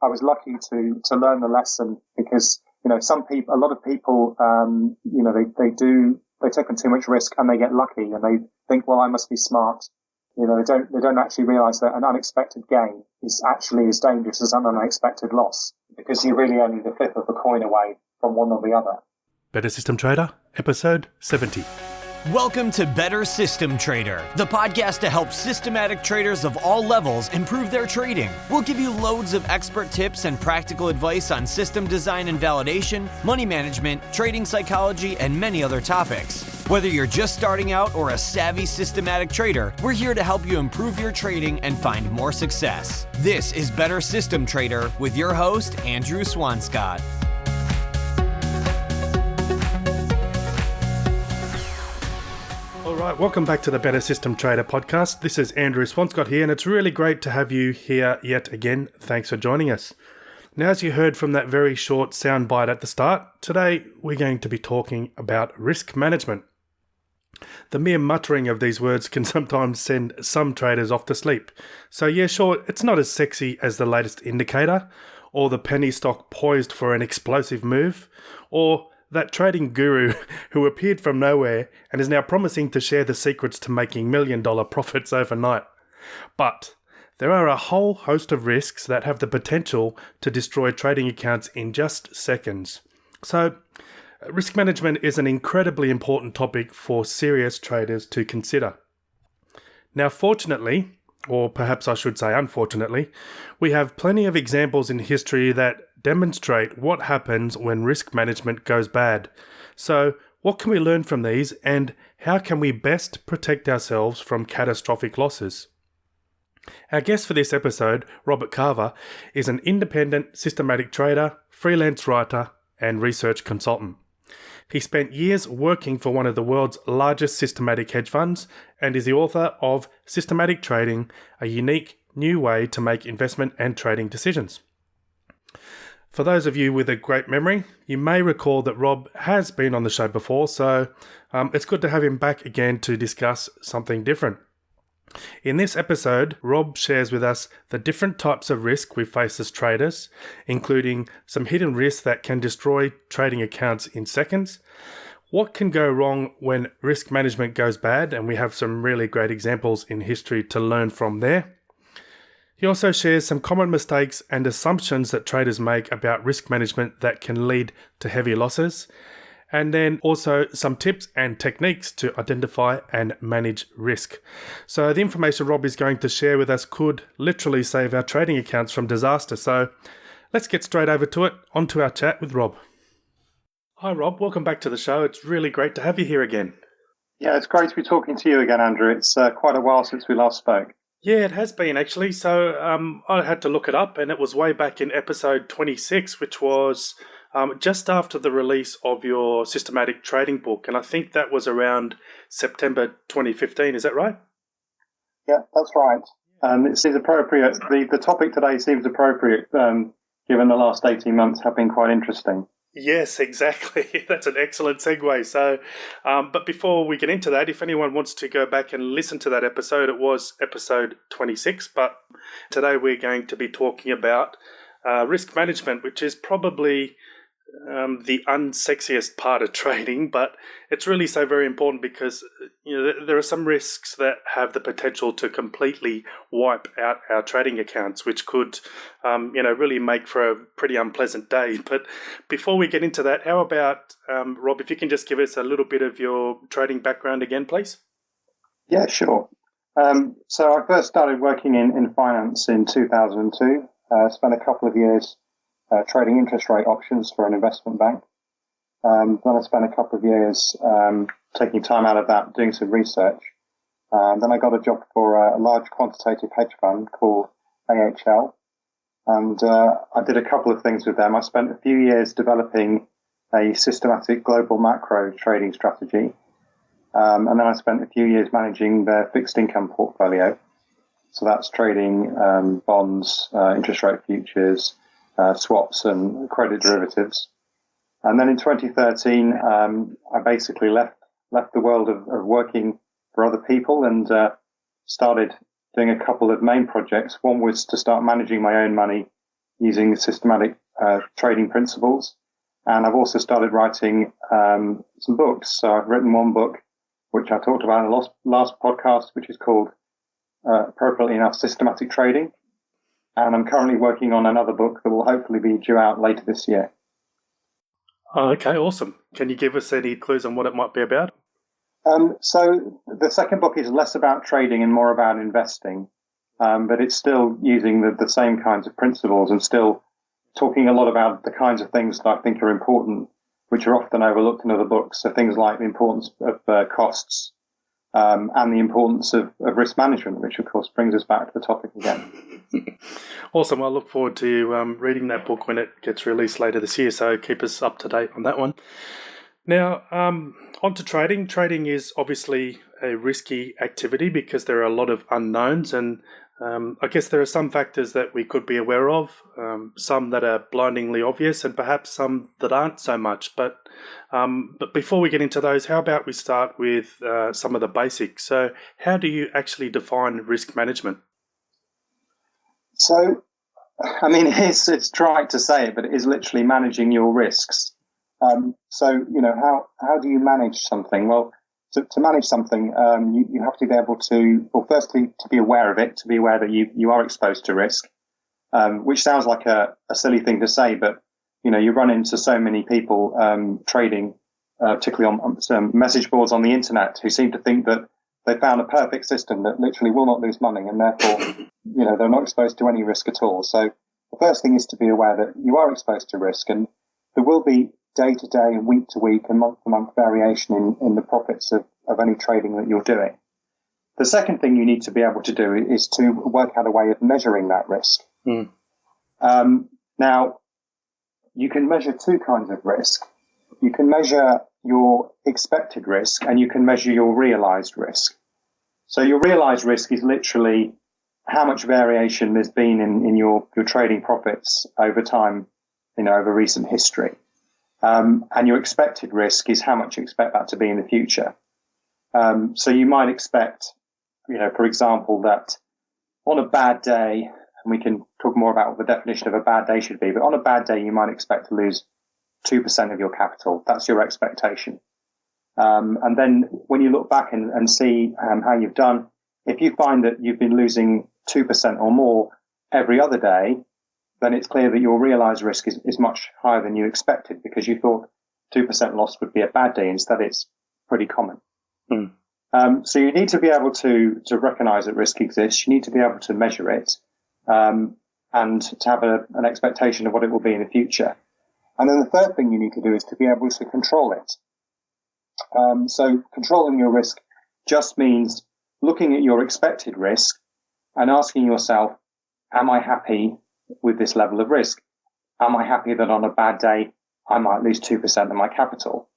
I was lucky to learn the lesson because, a lot of people, they take on too much risk and they get lucky and they think, well, I must be smart. They don't actually realize that an unexpected gain is actually as dangerous as an unexpected loss because you're really only the flip of a coin away from one or the other. Better System Trader, episode 70. Welcome to Better System Trader, the podcast to help systematic traders of all levels improve their trading. We'll give you loads of expert tips and practical advice on system design and validation, money management, trading psychology, and many other topics. Whether you're just starting out or a savvy systematic trader, we're here to help you improve your trading and find more success. This is Better System Trader with your host, Andrew Swanscott. All right, welcome back to the Better System Trader podcast. This is Andrew Swanscott here, and it's really great to have you here yet again. Thanks for joining us. Now, as you heard from that very short soundbite at the start, today we're going to be talking about risk management. The mere muttering of these words can sometimes send some traders off to sleep. So yeah, sure, it's not as sexy as the latest indicator, or the penny stock poised for an explosive move, or that trading guru who appeared from nowhere and is now promising to share the secrets to making million-dollar profits overnight. But there are a whole host of risks that have the potential to destroy trading accounts in just seconds. So, risk management is an incredibly important topic for serious traders to consider. Now, fortunately, or perhaps I should say unfortunately, we have plenty of examples in history that demonstrate what happens when risk management goes bad. So, what can we learn from these and how can we best protect ourselves from catastrophic losses? Our guest for this episode, Robert Carver, is an independent systematic trader, freelance writer, and research consultant. He spent years working for one of the world's largest systematic hedge funds and is the author of Systematic Trading, a unique new way to make investment and trading decisions. For those of you with a great memory, you may recall that Rob has been on the show before, so it's good to have him back again to discuss something different. In this episode, Rob shares with us the different types of risk we face as traders, including some hidden risks that can destroy trading accounts in seconds, what can go wrong when risk management goes bad, and we have some really great examples in history to learn from there. He also shares some common mistakes and assumptions that traders make about risk management that can lead to heavy losses, and then also some tips and techniques to identify and manage risk. So the information Rob is going to share with us could literally save our trading accounts from disaster. So let's get straight over to it, onto our chat with Rob. Hi Rob, welcome back to the show. It's really great to have you here again. Yeah, it's great to be talking to you again, Andrew. It's quite a while since we last spoke. Yeah, it has been actually. So I had to look it up, and it was way back in episode 26, which was just after the release of your systematic trading book. And I think that was around September 2015. Is that right? Yeah, that's right. It seems appropriate. The topic today seems appropriate, given the last 18 months have been quite interesting. Yes, exactly. That's an excellent segue. So, but before we get into that, if anyone wants to go back and listen to that episode, it was episode 26. But today we're going to be talking about risk management, which is probably the unsexiest part of trading, but it's really so very important because there are some risks that have the potential to completely wipe out our trading accounts, which could really make for a pretty unpleasant day. But before we get into that, how about Rob, if you can just give us a little bit of your trading background again, please? Yeah, sure. So I first started working in finance in 2002. Spent a couple of years trading interest rate options for an investment bank. Then I spent a couple of years taking time out of that, doing some research. Then I got a job for a large quantitative hedge fund called AHL. And I did a couple of things with them. I spent a few years developing a systematic global macro trading strategy. And then I spent a few years managing their fixed income portfolio. So that's trading bonds, interest rate futures, swaps and credit derivatives. And then in 2013, I basically left the world of working for other people and started doing a couple of main projects. One was to start managing my own money using systematic trading principles. And I've also started writing some books. So I've written one book, which I talked about in the last podcast, which is called, appropriately enough, Systematic Trading. And I'm currently working on another book that will hopefully be due out later this year. Oh, okay, awesome. Can you give us any clues on what it might be about? So the second book is less about trading and more about investing, but it's still using the same kinds of principles and still talking a lot about the kinds of things that I think are important, which are often overlooked in other books. So things like the importance of costs and the importance of risk management, which of course brings us back to the topic again. Awesome. I look forward to reading that book when it gets released later this year. So keep us up to date on that one. Now, on to trading. Trading is obviously a risky activity because there are a lot of unknowns, and I guess there are some factors that we could be aware of, some that are blindingly obvious, and perhaps some that aren't so much. But before we get into those, how about we start with some of the basics? So how do you actually define risk management? So, I mean, it's trite to say it, but it is literally managing your risks. So, how do you manage something? Well, to manage something, you have to be able to, well, firstly, to be aware of it, to be aware that you are exposed to risk, which sounds like a silly thing to say, but, you run into so many people trading, particularly on some message boards on the internet, who seem to think that they found a perfect system that literally will not lose money, and therefore, they're not exposed to any risk at all. So the first thing is to be aware that you are exposed to risk, and there will be day to day and week to week and month to month variation in the profits of any trading that you're doing. The second thing you need to be able to do is to work out a way of measuring that risk. Now, you can measure two kinds of risk. You can measure your expected risk and you can measure your realized risk. So your realized risk is literally how much variation there's been in your trading profits over time, over recent history. And your expected risk is how much you expect that to be in the future. So you might expect, for example, that on a bad day, and we can talk more about what the definition of a bad day should be, but on a bad day, you might expect to lose 2% of your capital. That's your expectation. And then when you look back and see how you've done, if you find that you've been losing 2% or more every other day, then it's clear that your realized risk is much higher than you expected because you thought 2% loss would be a bad day. Instead, it's pretty common. So you need to be able to recognize that risk exists. You need to be able to measure it and to have an expectation of what it will be in the future. And then the third thing you need to do is to be able to control it. So controlling your risk just means looking at your expected risk and asking yourself, am I happy with this level of risk? Am I happy that on a bad day, I might lose 2% of my capital?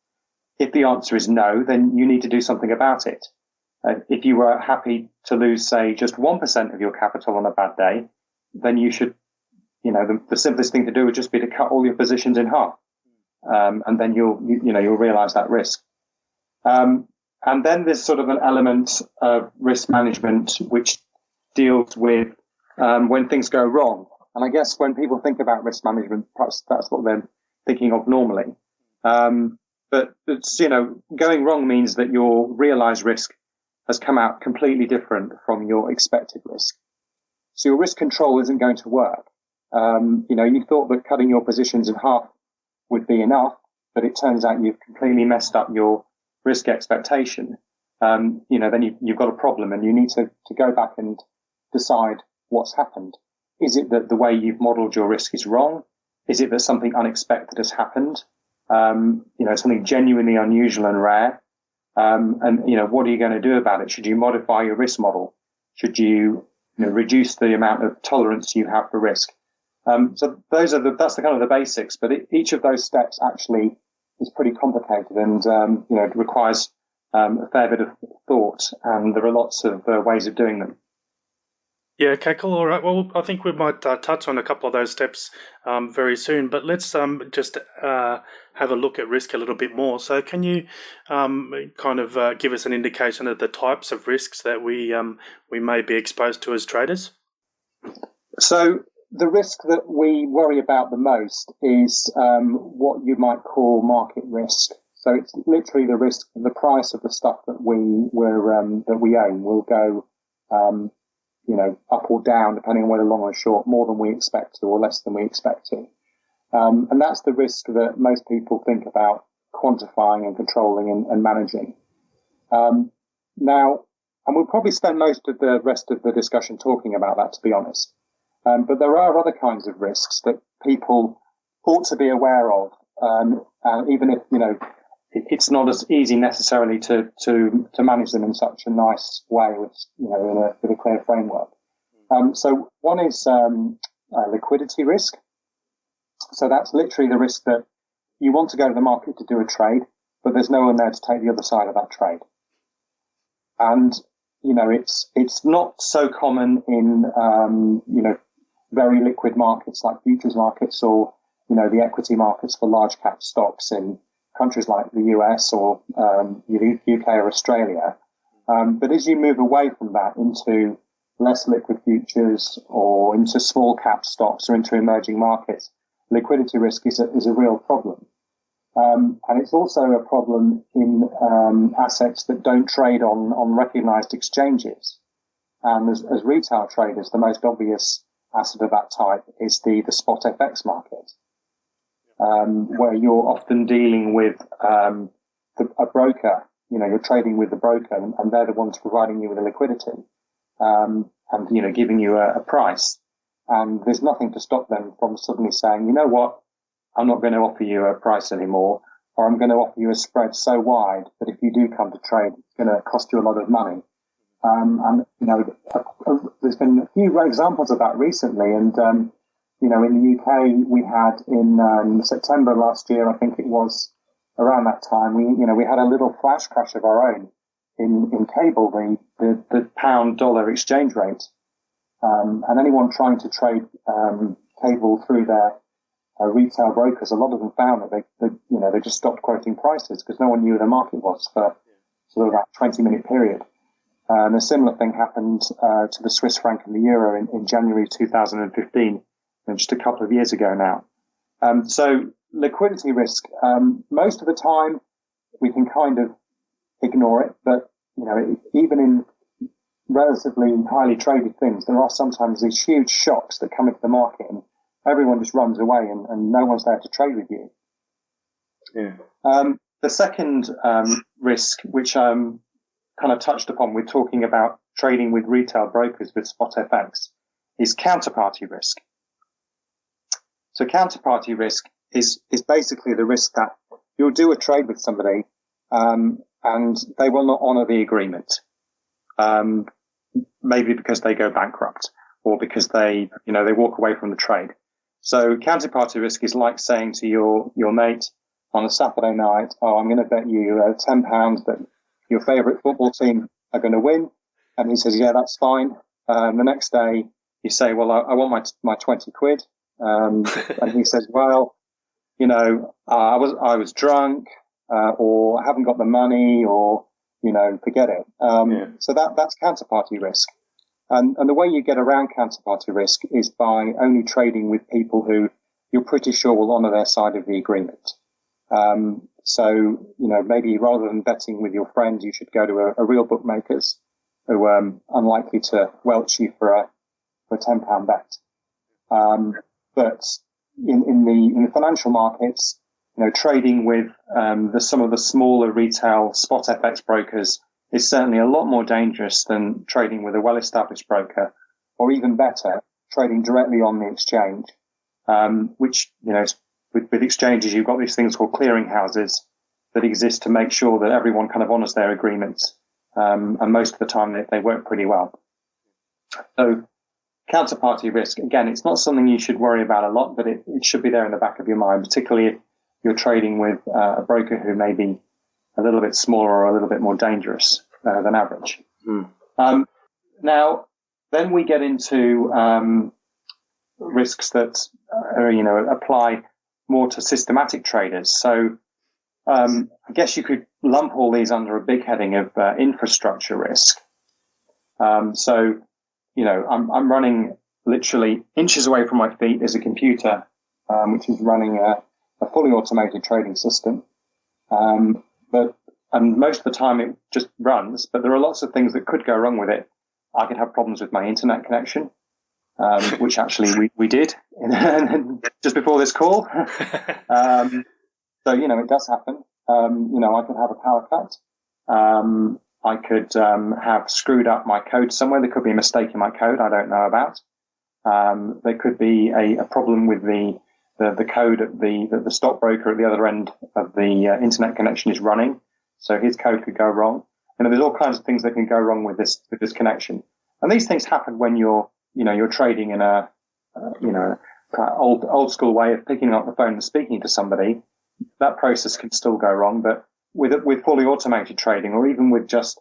If the answer is no, then you need to do something about it. If you were happy to lose, say, just 1% of your capital on a bad day, then you should, the simplest thing to do would just be to cut all your positions in half. And then you'll realize that risk. And then there's sort of an element of risk management which deals with when things go wrong. And I guess when people think about risk management, perhaps that's what they're thinking of normally. But it's, going wrong means that your realized risk has come out completely different from your expected risk. So your risk control isn't going to work. You thought that cutting your positions in half would be enough, but it turns out you've completely messed up your risk expectation. Then you've got a problem and you need to go back and decide what's happened. Is it that the way you've modeled your risk is wrong? Is it that something unexpected has happened? Something genuinely unusual and rare? What are you going to do about it? Should you modify your risk model? Should you, reduce the amount of tolerance you have for risk? So that's the kind of the basics, but each of those steps actually is pretty complicated and, it requires a fair bit of thought, and there are lots of ways of doing them. Yeah, okay, cool. All right. Well, I think we might touch on a couple of those steps very soon, but let's just have a look at risk a little bit more. So can you give us an indication of the types of risks that we may be exposed to as traders? So the risk that we worry about the most is what you might call market risk. So it's literally the risk the price of the stuff that we own will go, up or down depending on whether long or short, more than we expect to or less than we expect to. And that's the risk that most people think about quantifying and controlling and managing. Now, and we'll probably spend most of the rest of the discussion talking about that, to be honest. But there are other kinds of risks that people ought to be aware of, even if, it's not as easy necessarily to manage them in such a nice way with a clear framework. So one is liquidity risk. So that's literally the risk that you want to go to the market to do a trade, but there's no one there to take the other side of that trade. And it's not so common in very liquid markets like futures markets or the equity markets for large cap stocks in countries like the US or UK or Australia. But as you move away from that into less liquid futures or into small cap stocks or into emerging markets, liquidity risk is a real problem. And it's also a problem in assets that don't trade on recognized exchanges. And as retail traders, the most obvious asset of that type is the spot FX market, where you're often dealing with a broker. You're trading with the broker, and they're the ones providing you with the liquidity, and giving you a price. And there's nothing to stop them from suddenly saying, you know what, I'm not going to offer you a price anymore, or I'm going to offer you a spread so wide that if you do come to trade, it's going to cost you a lot of money. There's been a few examples of that recently, and in the UK we had in September last year, I think it was around that time, we had a little flash crash of our own in cable, the pound dollar exchange rate, and anyone trying to trade cable through their retail brokers, a lot of them found that they just stopped quoting prices because no one knew where the market was for sort of that 20-minute period. And a similar thing happened to the Swiss franc and the euro in January 2015, just a couple of years ago now. So liquidity risk, most of the time we can kind of ignore it, but even in relatively highly traded things, there are sometimes these huge shocks that come into the market and everyone just runs away and no one's there to trade with you. Yeah. The second risk, which kind of touched upon, we're talking about trading with retail brokers with spot FX, is counterparty risk. So counterparty risk is basically the risk that you'll do a trade with somebody and they will not honor the agreement. Maybe because they go bankrupt or because they walk away from the trade. So counterparty risk is like saying to your mate on a Saturday night, I'm going to bet you £10 that your favourite football team are going to win. And he says, yeah, that's fine. The next day you say, well, I want my 20 quid. And he says, well, I was drunk, or I haven't got the money, or, forget it. So that's counterparty risk. And the way you get around counterparty risk is by only trading with people who you're pretty sure will honour their side of the agreement. So, maybe rather than betting with your friends, you should go to a real bookmakers who are unlikely to welch you for a £10 bet. But in the financial markets, trading with some of the smaller retail spot FX brokers is certainly a lot more dangerous than trading with a well-established broker, or even better, trading directly on the exchange, which, with exchanges, you've got these things called clearing houses that exist to make sure that everyone kind of honors their agreements. And most of the time they work pretty well. So counterparty risk, again, it's not something you should worry about a lot, but it should be there in the back of your mind, particularly if you're trading with a broker who may be a little bit smaller or a little bit more dangerous than average. Now, then we get into risks that apply more to systematic traders. So I guess you could lump all these under a big heading of infrastructure risk. I'm running literally inches away from my feet is a computer, which is running a fully automated trading system. And most of the time it just runs, but there are lots of things that could go wrong with it. I could have problems with my internet connection, which actually we did just before this call. So, it does happen. I could have a power cut. I could have screwed up my code somewhere. There could be a mistake in my code I don't know about. There could be a problem with the code that the stockbroker at the other end of the internet connection is running. So his code could go wrong. There's all kinds of things that can go wrong with this connection. And these things happen when you're trading in a old school way of picking up the phone and speaking to somebody. That process can still go wrong, but with fully automated trading, or even with just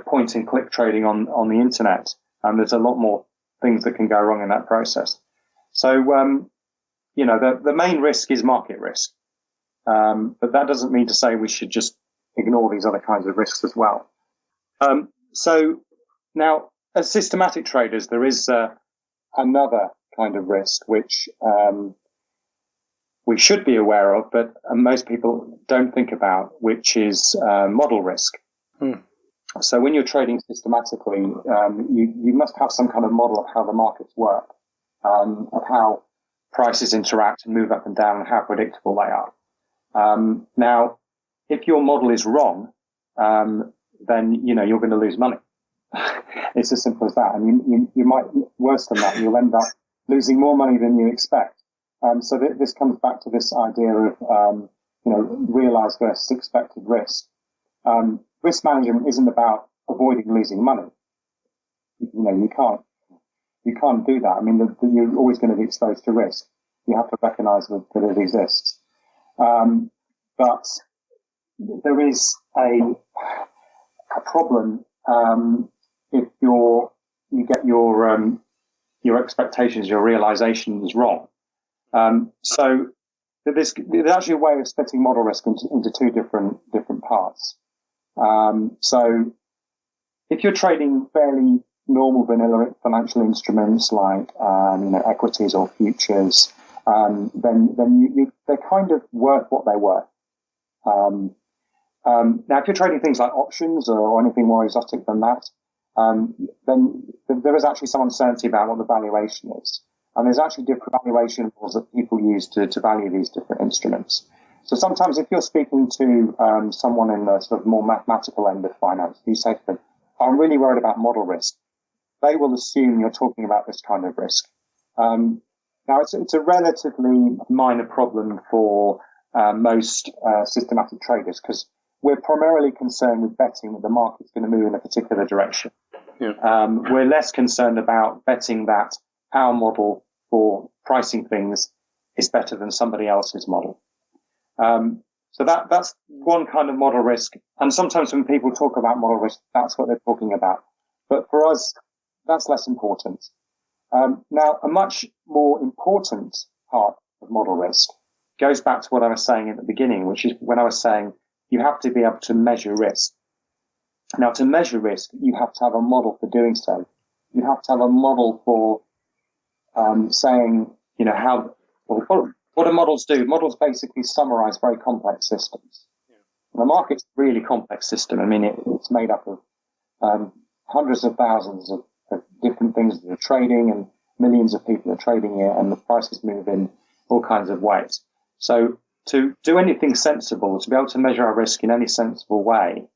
point and click trading on the internet, there's a lot more things that can go wrong in that process. So the main risk is market risk, but that doesn't mean to say we should just ignore these other kinds of risks as well. So now, as systematic traders, there is another kind of risk which we should be aware of, but most people don't think about, which is model risk. So when you're trading systematically, you must have some kind of model of how the markets work, of how prices interact and move up and down, and how predictable they are. Now, if your model is wrong, then you're going to lose money. It's as simple as that. And you might, worse than that, you'll end up losing more money than you expect. So this comes back to this idea of realized versus expected risk. Risk management isn't about avoiding losing money. You can't do that. You're always going to be exposed to risk. You have to recognize that it exists. But there is a problem if you get your expectations, your realizations wrong. So there's actually a way of splitting model risk into two different parts. So if you're trading fairly normal vanilla financial instruments like equities or futures, then they're kind of worth what they're worth. Now, if you're trading things like options or anything more exotic than that, then there is actually some uncertainty about what the valuation is. And there's actually different valuation rules that people use to value these different instruments. So sometimes if you're speaking to someone in the sort of more mathematical end of finance, you say to them, I'm really worried about model risk. They will assume you're talking about this kind of risk. Now, it's a relatively minor problem for most systematic traders, because we're primarily concerned with betting that the market's going to move in a particular direction. Yeah. We're less concerned about betting that our model for pricing things is better than somebody else's model. So that's one kind of model risk. And sometimes when people talk about model risk, that's what they're talking about. But for us, that's less important. Now, a much more important part of model risk goes back to what I was saying at the beginning, which is when I was saying you have to be able to measure risk. Now, to measure risk, you have to have a model for doing so. You have to have a model for saying, what do models do? Models basically summarize very complex systems. Yeah. The market's a really complex system. It's made up of hundreds of thousands of different things that are trading, and millions of people are trading it, and the prices move in all kinds of ways. So to do anything sensible, to be able to measure our risk in any sensible way,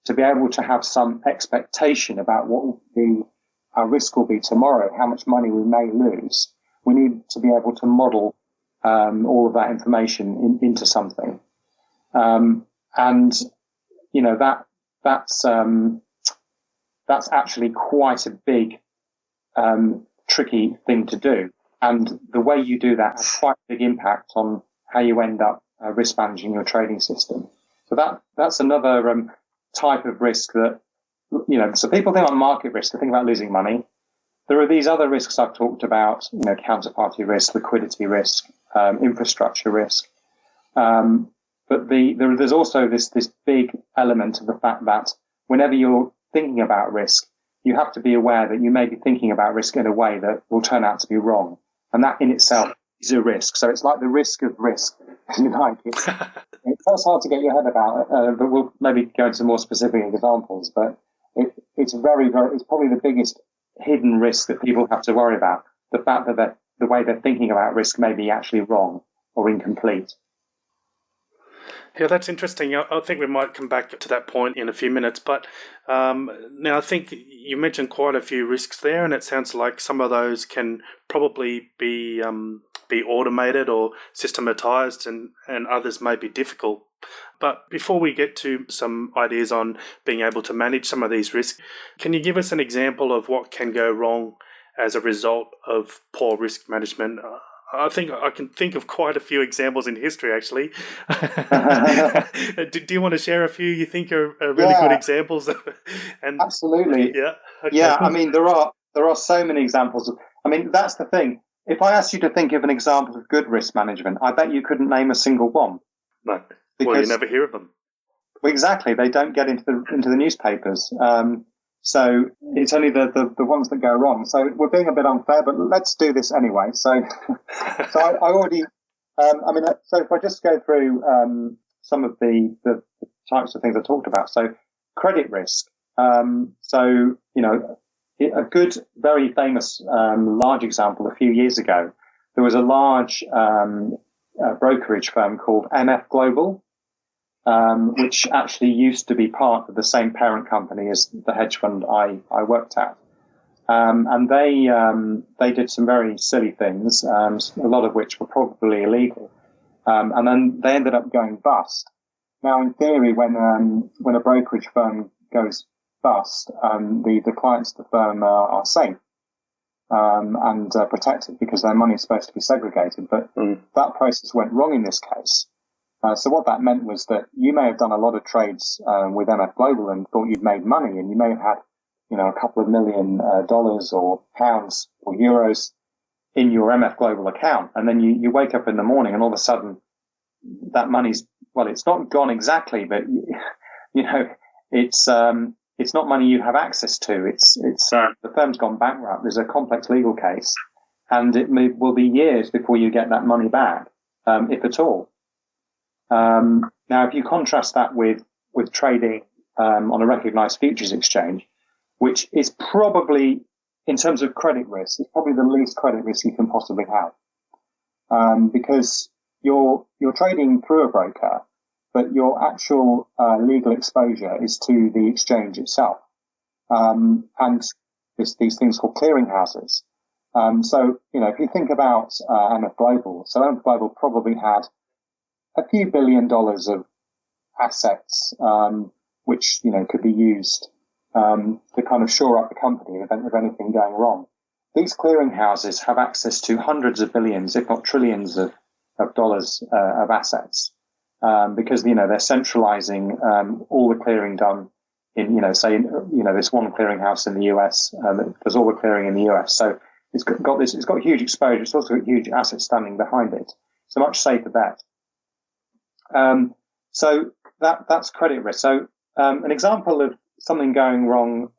to be able to have some expectation about what our risk will be tomorrow, how much money we may lose, we need to be able to model all of that information into something. That's actually quite a big, tricky thing to do. And the way you do that has quite a big impact on how you end up risk managing your trading system. So that's another type of risk that, so people think about market risk, they think about losing money. There are these other risks I've talked about, counterparty risk, liquidity risk, infrastructure risk. But there's also this big element of the fact that whenever you're thinking about risk, you have to be aware that you may be thinking about risk in a way that will turn out to be wrong. And that in itself is a risk. So it's like the risk of risk, if you like. It's hard to get your head about it, but we'll maybe go into more specific examples. But it's very, very, it's probably the biggest hidden risk that people have to worry about. The fact that the way they're thinking about risk may be actually wrong or incomplete. Yeah, that's interesting. I think we might come back to that point in a few minutes. But now I think you mentioned quite a few risks there, and it sounds like some of those can probably be automated or systematized, and others may be difficult. But before we get to some ideas on being able to manage some of these risks, can you give us an example of what can go wrong as a result of poor risk management? I think I can think of quite a few examples in history, actually. Do you want to share a few you think are really good examples? And absolutely. Yeah. Okay. Yeah. I mean, there are so many examples. I mean, that's the thing. If I asked you to think of an example of good risk management, I bet you couldn't name a single one. No. Well, you never hear of them. Exactly. They don't get into the newspapers. So it's only the ones that go wrong. So we're being a bit unfair, but let's do this anyway. So I already, so if I just go through some of the types of things I talked about. So credit risk. A good, very famous large example a few years ago, there was a large brokerage firm called MF Global, which actually used to be part of the same parent company as the hedge fund I worked at. And they did some very silly things, a lot of which were probably illegal. And then they ended up going bust. Now, in theory, when a brokerage firm goes bust, the clients of the firm are safe and protected because their money is supposed to be segregated. But that process went wrong in this case. So what that meant was that you may have done a lot of trades with MF Global and thought you'd made money, and you may have had, a couple of $million or pounds or euros in your MF Global account, and then you wake up in the morning and all of a sudden that money's, well, it's not gone exactly, but it's not money you have access to. It's the firm's gone bankrupt. There's a complex legal case, and it will be years before you get that money back, if at all. Now, if you contrast that with trading on a recognized futures exchange, which is probably, in terms of credit risk, is probably the least credit risk you can possibly have, because you're trading through a broker, but your actual legal exposure is to the exchange itself, and these things called clearinghouses. So if you think about MF Global, so MF Global probably had a few $1 billion of assets, which, could be used to kind of shore up the company in event of anything going wrong. These clearinghouses have access to hundreds of billions, if not trillions of dollars of assets, because, they're centralizing all the clearing done in, this one clearinghouse in the US that does all the clearing in the US. So it's got huge exposure. It's also got huge assets standing behind it. It's a much safer bet. So that's credit risk. So an example of something going wrong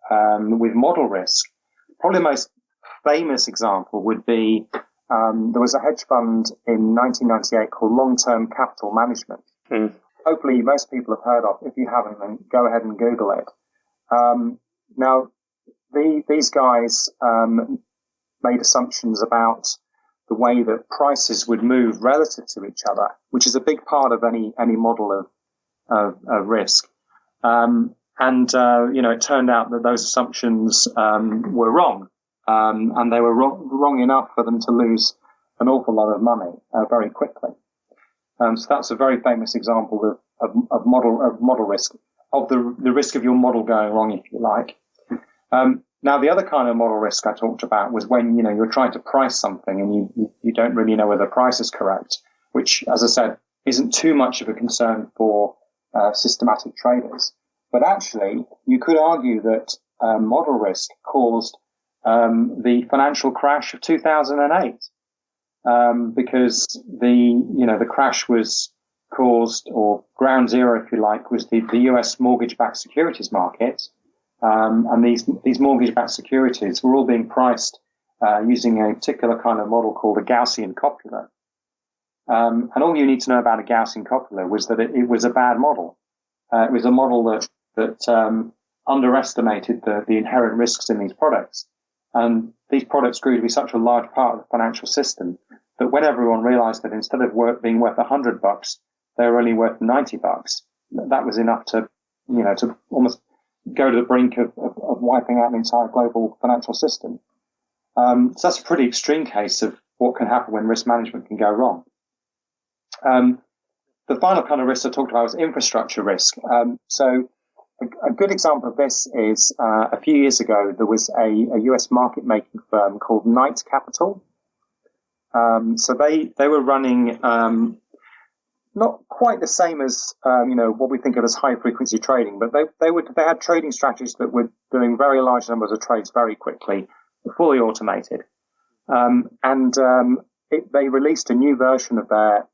with model risk, probably the most famous example would be there was a hedge fund in 1998 called Long-Term Capital Management. Hopefully most people have heard of. If you haven't, then go ahead and Google it. Now, these guys made assumptions about the way that prices would move relative to each other, which is a big part of any model of risk. It turned out that those assumptions were wrong, and they were wrong enough for them to lose an awful lot of money very quickly. So that's a very famous example of model risk, of the risk of your model going wrong, if you like. Now, the other kind of model risk I talked about was when, you're trying to price something and you don't really know whether the price is correct, which, as I said, isn't too much of a concern for systematic traders. But actually, you could argue that model risk caused the financial crash of 2008, because the crash was caused, or ground zero, if you like, was the US mortgage-backed securities market. And these mortgage-backed securities were all being priced using a particular kind of model called a Gaussian copula. And all you need to know about a Gaussian copula was that it was a bad model. It was a model that underestimated the inherent risks in these products. And these products grew to be such a large part of the financial system that when everyone realized that instead of being worth $100, they were only worth $90, that was enough to almost go to the brink of wiping out the entire global financial system. So that's a pretty extreme case of what can happen when risk management can go wrong. The final kind of risk I talked about was infrastructure risk. So a good example of this is a few years ago, there was a US market making firm called Knight Capital. So they were running not quite the same as what we think of as high frequency trading, but they had trading strategies that were doing very large numbers of trades very quickly, fully automated. They released a new version of their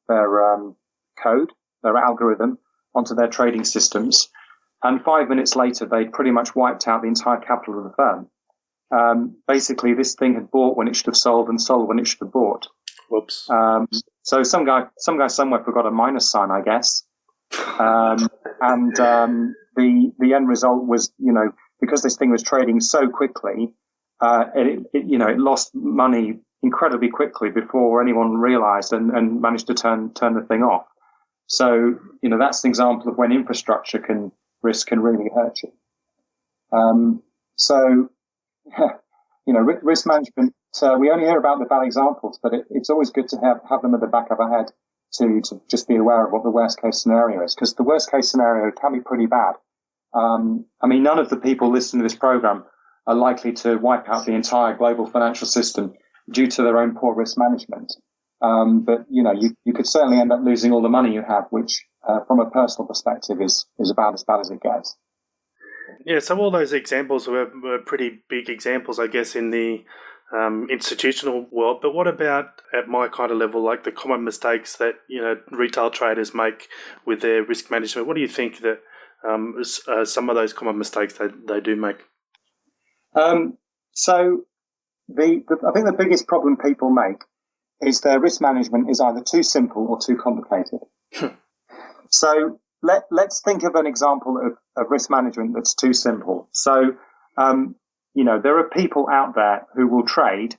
code, their algorithm, onto their trading systems. And 5 minutes later, they pretty much wiped out the entire capital of the firm. Basically, this thing had bought when it should have sold and sold when it should have bought. Whoops. So some guy somewhere forgot a minus sign, I guess. The end result was, because this thing was trading so quickly, it lost money incredibly quickly before anyone realized and managed to turn the thing off. So, that's an example of when infrastructure risk can really hurt you. Risk management, we only hear about the bad examples, but it's always good to have them at the back of our head to just be aware of what the worst case scenario is, because the worst case scenario can be pretty bad. None of the people listening to this program are likely to wipe out the entire global financial system due to their own poor risk management. But you could certainly end up losing all the money you have, which from a personal perspective is about as bad as it gets. Yeah, so all those examples were pretty big examples, I guess, in the institutional world. But what about at my kind of level, like the common mistakes that retail traders make with their risk management? What do you think that some of those common mistakes that they do make? So I think the biggest problem people make is their risk management is either too simple or too complicated. So let's think of an example of risk management that's too simple. So, there are people out there who will trade,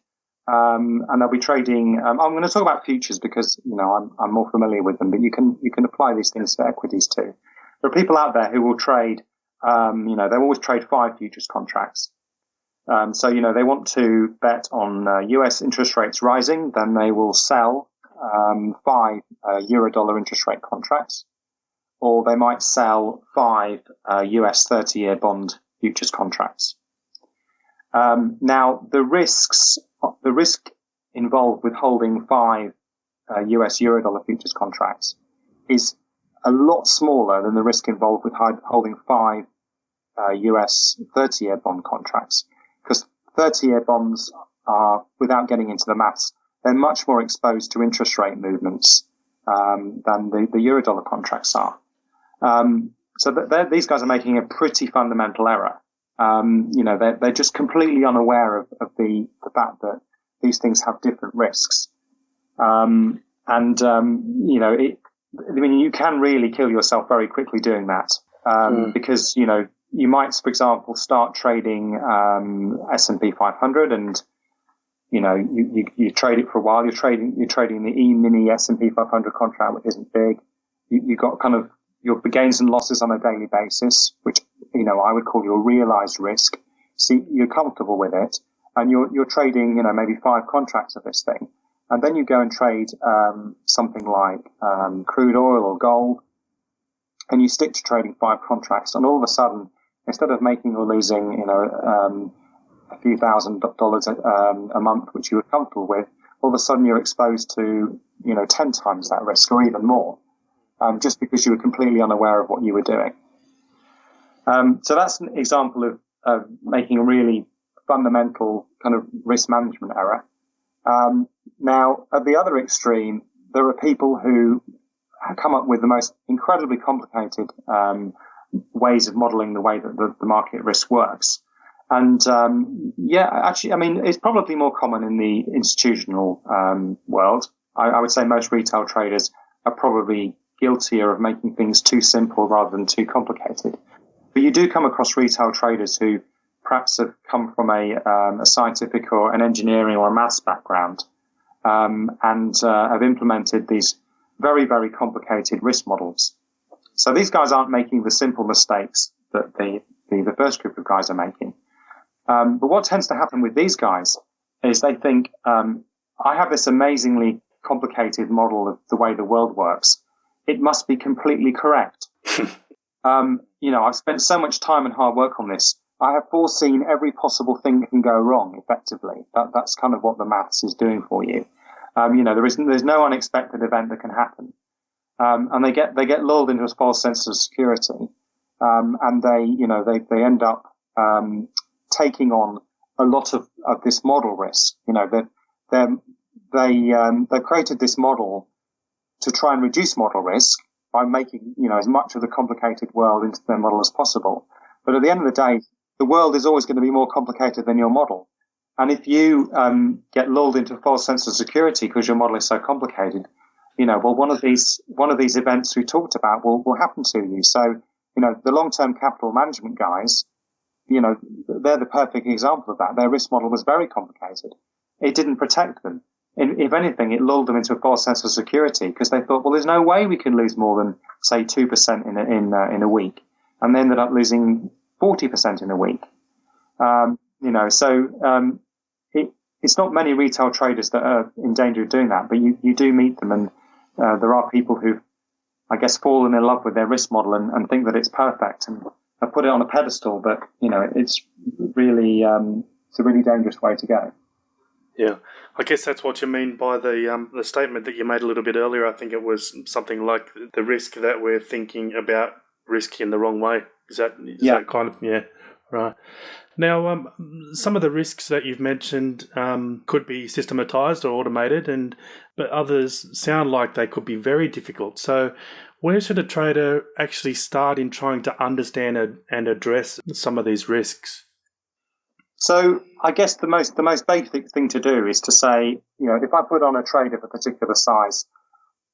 and they'll be trading. I'm going to talk about futures because, I'm more familiar with them, but you can apply these things to equities too. There are people out there who will trade, they always trade 5 futures contracts. So, they want to bet on US interest rates rising, then they will sell 5 euro-dollar interest rate contracts, or they might sell 5 US 30-year bond futures contracts. Now, the risk involved with holding 5 US euro-dollar futures contracts is a lot smaller than the risk involved with holding 5 US 30-year bond contracts. Because 30-year bonds are, without getting into the maths, they're much more exposed to interest rate movements than the Eurodollar contracts are. These guys are making a pretty fundamental error. They're just completely unaware of the fact that these things have different risks. You can really kill yourself very quickly doing that. Because, you might, for example, start trading S&P 500, and you trade it for a while. You're trading the E-mini S&P 500 contract, which isn't big. You got kind of your gains and losses on a daily basis, which I would call your realized risk. So you're comfortable with it, and you're trading maybe 5 contracts of this thing, and then you go and trade something like crude oil or gold, and you stick to trading 5 contracts, and all of a sudden, instead of making or losing, a few $1,000s a month, which you were comfortable with, all of a sudden you're exposed to, 10 times that risk or even more, just because you were completely unaware of what you were doing. So that's an example of making a really fundamental kind of risk management error. Now, at the other extreme, there are people who come up with the most incredibly complicated ways of modelling the way that the market risk works. And actually, I mean, it's probably more common in the institutional world. I would say most retail traders are probably guiltier of making things too simple rather than too complicated. But you do come across retail traders who perhaps have come from a scientific or an engineering or a maths background and have implemented these very, very complicated risk models. So these guys aren't making the simple mistakes that the first group of guys are making. But what tends to happen with these guys is they think, I have this amazingly complicated model of the way the world works. It must be completely correct. I've spent so much time and hard work on this. I have foreseen every possible thing that can go wrong effectively. That's kind of what the maths is doing for you. There's no unexpected event that can happen. And they get lulled into a false sense of security. And they end up, taking on a lot of this model risk. They created this model to try and reduce model risk by making, as much of the complicated world into their model as possible. But at the end of the day, the world is always going to be more complicated than your model. And if you get lulled into a false sense of security because your model is so complicated, one of these events we talked about will happen to you. So, the long-term capital management guys, they're the perfect example of that. Their risk model was very complicated. It didn't protect them. If anything, it lulled them into a false sense of security because they thought, well, there's no way we can lose more than, say, 2% in a week. And they ended up losing 40% in a week. It's not many retail traders that are in danger of doing that, but you do meet them. And there are people who've, I guess, fallen in love with their risk model and think that it's perfect and have put it on a pedestal. But, it's really, it's a really dangerous way to go. Yeah, I guess that's what you mean by the statement that you made a little bit earlier. I think it was something like the risk that we're thinking about risk in the wrong way. Is that kind of, yeah, right. Now, some of the risks that you've mentioned could be systematized or automated, but others sound like they could be very difficult. So where should a trader actually start in trying to understand and address some of these risks? So I guess the most basic thing to do is to say, if I put on a trade of a particular size,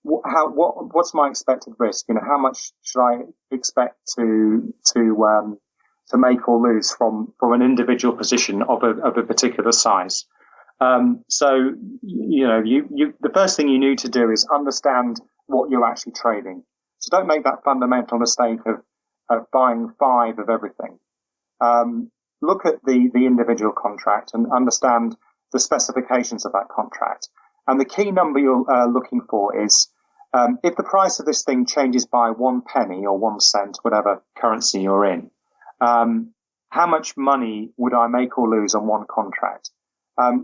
what's my expected risk? How much should I expect to make or lose from an individual position of a particular size? The first thing you need to do is understand what you're actually trading. So don't make that fundamental mistake of buying 5 of everything. Look at the individual contract and understand the specifications of that contract. And the key number you're looking for is if the price of this thing changes by 1 penny or 1 cent, whatever currency you're in, how much money would I make or lose on one contract?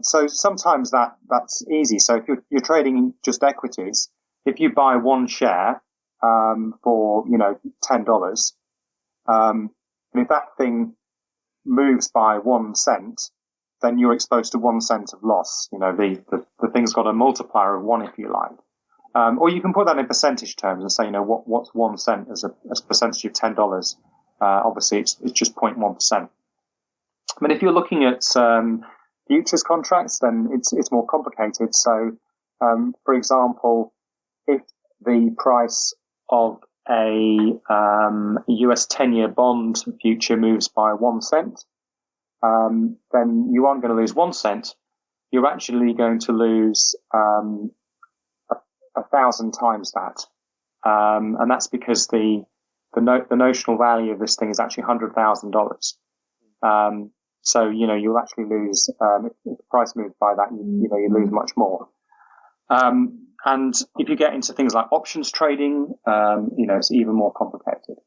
So sometimes that's easy. So if you're trading just equities, if you buy 1 share for $10, and if that thing moves by 1 cent, then you're exposed to 1 cent of loss. The thing's got a multiplier of 1, if you like. Or you can put that in percentage terms and say, what's 1 cent as a percentage of $10? Obviously, it's just 0.1%. But if you're looking at futures contracts, then it's more complicated. So, for example, if the price of a US 10-year bond future moves by 1 cent, then you aren't going to lose 1 cent. You're actually going to lose 1,000 times that, and that's because the notional value of this thing is actually $100,000. So you'll actually lose if the price moves by that. You lose much more. And if you get into things like options trading, it's even more complicated.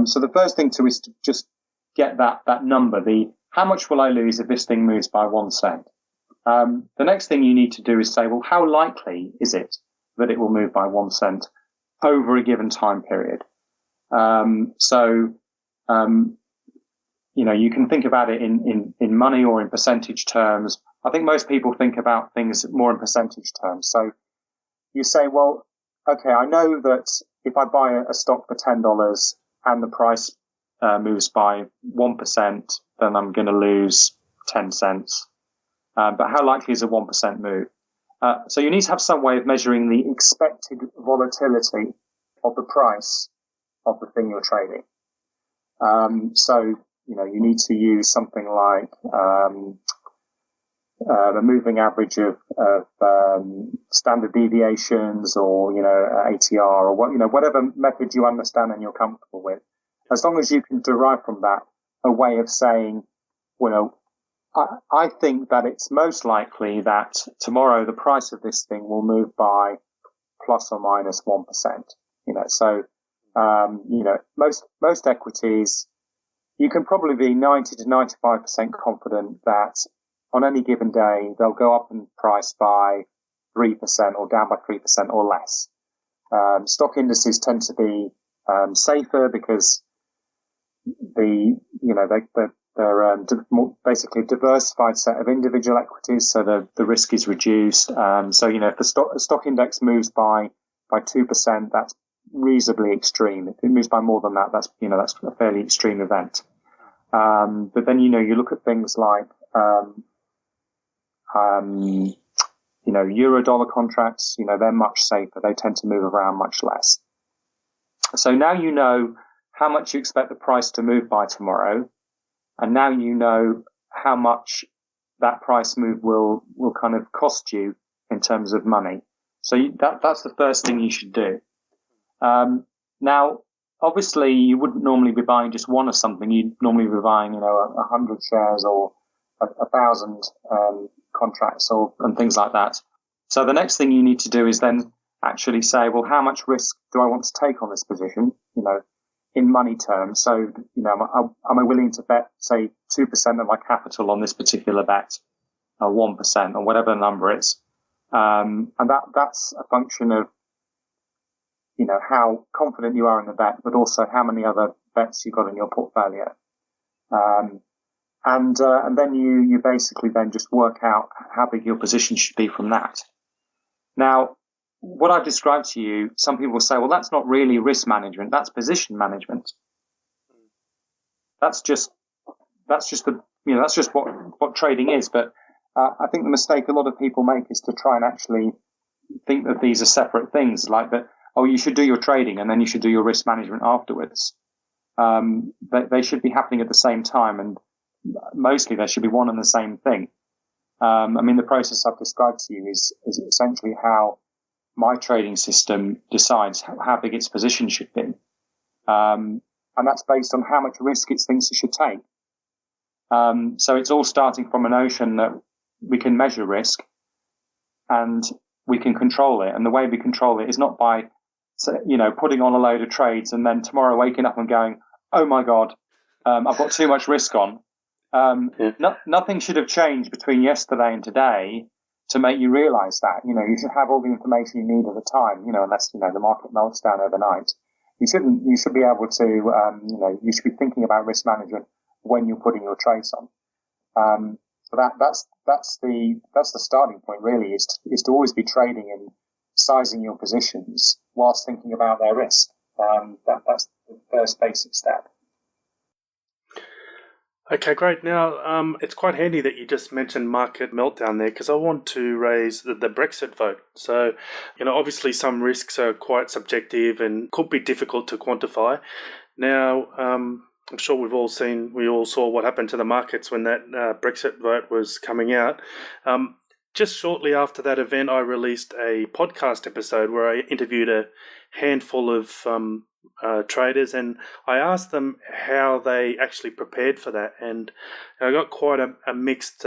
So the first thing is to just get that number, how much will I lose if this thing moves by 1 cent? The next thing you need to do is say, well, how likely is it that it will move by 1 cent over a given time period? You can think about it in money or in percentage terms. I think most people think about things more in percentage terms. So you say, well, okay, I know that if I buy a stock for $10 and the price moves by 1%, then I'm going to lose 10 cents. But how likely is a 1% move? So you need to have some way of measuring the expected volatility of the price of the thing you're trading. So, you need to use something like the moving average of standard deviations, or ATR, or whatever method you understand and you're comfortable with. As long as you can derive from that a way of saying, I think that it's most likely that tomorrow the price of this thing will move by plus or minus 1%. So most equities, you can probably be 90 to 95% confident that on any given day they'll go up in price by 3% or down by 3% or less. Stock indices tend to be safer because they're basically a diversified set of individual equities, so the risk is reduced. So if the stock index moves by 2%, that's reasonably extreme. If it moves by more than that, that's a fairly extreme event. But then you look at things like euro dollar contracts. They're much safer. They tend to move around much less. So now you know how much you expect the price to move by tomorrow, and now you know how much that price move will kind of cost you in terms of money. So that's the first thing you should do. Now, obviously, you wouldn't normally be buying just one of something. You'd normally be buying, 100 shares or 1,000 contracts and things like that. So the next thing you need to do is then actually say, well, how much risk do I want to take on this position? In money terms. So, am I willing to bet, say, 2% of my capital on this particular bet, or 1%, or whatever the number is? And that's a function of, how confident you are in the bet, but also how many other bets you've got in your portfolio. And then you basically then just work out how big your position should be from that. Now, what I've described to you, some people will say, well, that's not really risk management, that's position management. That's just what trading is. But I think the mistake a lot of people make is to try and actually think that these are separate things, like that, you should do your trading and then you should do your risk management afterwards. They should be happening at the same time, and mostly there should be one and the same thing. The process I've described to you is essentially how my trading system decides how big its position should be. And that's based on how much risk it thinks it should take. So it's all starting from a notion that we can measure risk and we can control it. And the way we control it is not by, putting on a load of trades and then tomorrow waking up and going, oh my God, I've got too much risk on. Nothing should have changed between yesterday and today to make you realize that. You should have all the information you need at the time, unless, the market melts down overnight. You should be able to, you should be thinking about risk management when you're putting your trades on. So that's the starting point, really, is to always be trading and sizing your positions whilst thinking about their risk. That's the first basic step. Okay, great. Now, it's quite handy that you just mentioned market meltdown there, because I want to raise the Brexit vote. So, obviously some risks are quite subjective and could be difficult to quantify. Now, I'm sure we all saw what happened to the markets when that Brexit vote was coming out. Just shortly after that event, I released a podcast episode where I interviewed a handful of traders, and I asked them how they actually prepared for that, and I got quite a mixed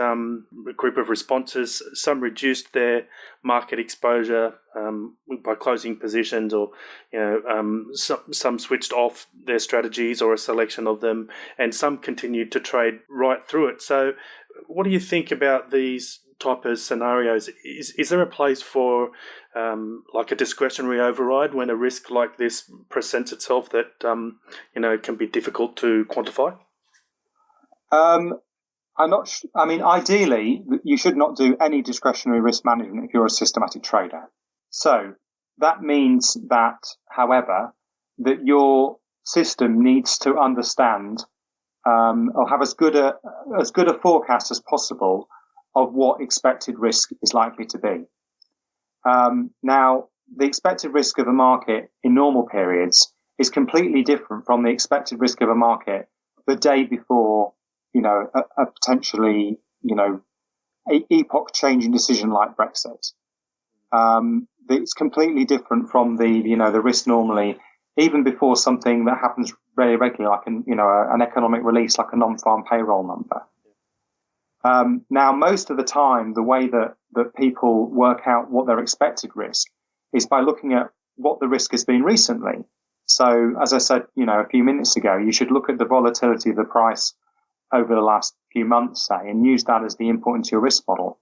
group of responses. Some reduced their market exposure by closing positions, or some switched off their strategies or a selection of them, and some continued to trade right through it. So what do you think about these type of scenarios? Is there a place for like a discretionary override when a risk like this presents itself that can be difficult to quantify? I'm not. Ideally, you should not do any discretionary risk management if you're a systematic trader. So that means that, however, that your system needs to understand or have as good a forecast as possible of what expected risk is likely to be. Now, the expected risk of a market in normal periods is completely different from the expected risk of a market the day before, a potentially, epoch-changing decision like Brexit. It's completely different from the risk normally, even before something that happens very regularly, like an economic release, like a non-farm payroll number. Now, most of the time, the way that people work out what their expected risk is by looking at what the risk has been recently. So, as I said, a few minutes ago, you should look at the volatility of the price over the last few months, say, and use that as the input into your risk model.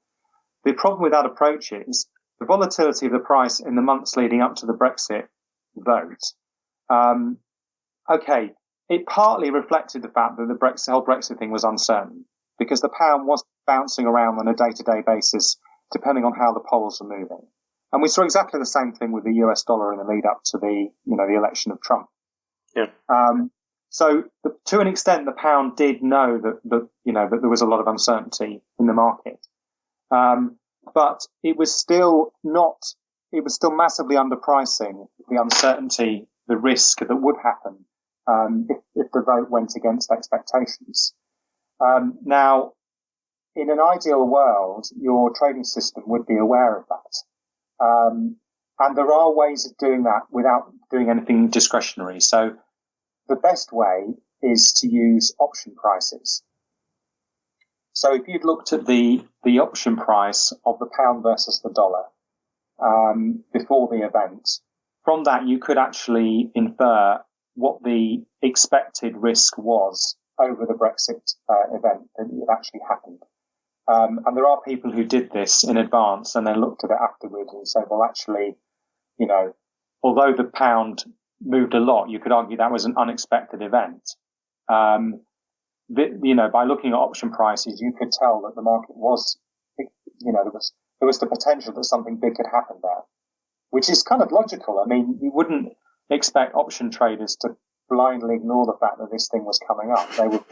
The problem with that approach is the volatility of the price in the months leading up to the Brexit vote. It partly reflected the fact that the whole Brexit thing was uncertain, because the pound was bouncing around on a day-to-day basis, depending on how the polls were moving. And we saw exactly the same thing with the US dollar in the lead up to the election of Trump. Yeah. So to an extent, the pound did know that there was a lot of uncertainty in the market. But it was still massively underpricing the uncertainty, the risk that would happen, if the vote went against expectations. Now, in an ideal world, your trading system would be aware of that. And there are ways of doing that without doing anything discretionary. So the best way is to use option prices. So if you'd looked at the option price of the pound versus the dollar before the event, from that you could actually infer what the expected risk was over the Brexit event that had actually happened. And there are people who did this in advance and then looked at it afterwards and said, well, actually, although the pound moved a lot, you could argue that was an unexpected event. By looking at option prices, you could tell that the market was, there was the potential that something big could happen there, which is kind of logical. I mean, you wouldn't expect option traders to blindly ignore the fact that this thing was coming up. They were,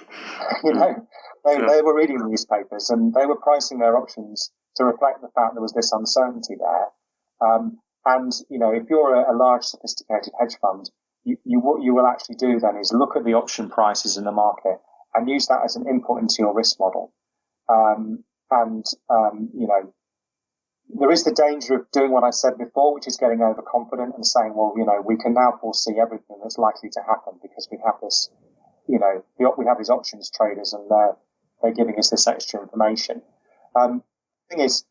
they were reading newspapers and they were pricing their options to reflect the fact there was this uncertainty there. And if you're a large, sophisticated hedge fund, what you will actually do then is look at the option prices in the market and use that as an input into your risk model. There is the danger of doing what I said before, which is getting overconfident and saying, well, we can now foresee everything that's likely to happen because we have this, we have these options traders and they're giving us this extra information. The thing is,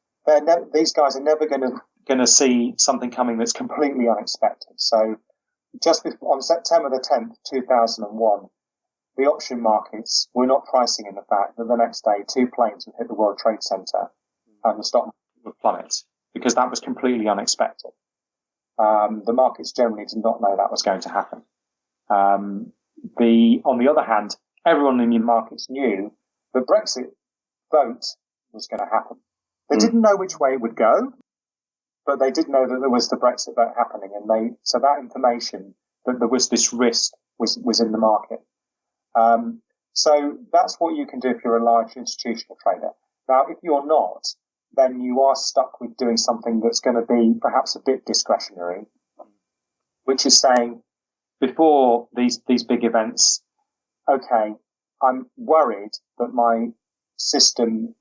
these guys are never going to see something coming that's completely unexpected. So just on September the 10th, 2001, the option markets were not pricing in the fact that the next day 2 planes would hit the World Trade Center and the stock market would plummet, because that was completely unexpected. The markets generally did not know that was going to happen. On the other hand, everyone in the markets knew the Brexit vote was going to happen. They didn't know which way it would go, but they did know that there was the Brexit vote happening, and so that information that there was this risk was in the market. So that's what you can do if you're a large institutional trader. Now, if you're not, then you are stuck with doing something that's going to be perhaps a bit discretionary, which is saying before these big events, okay, I'm worried that my system's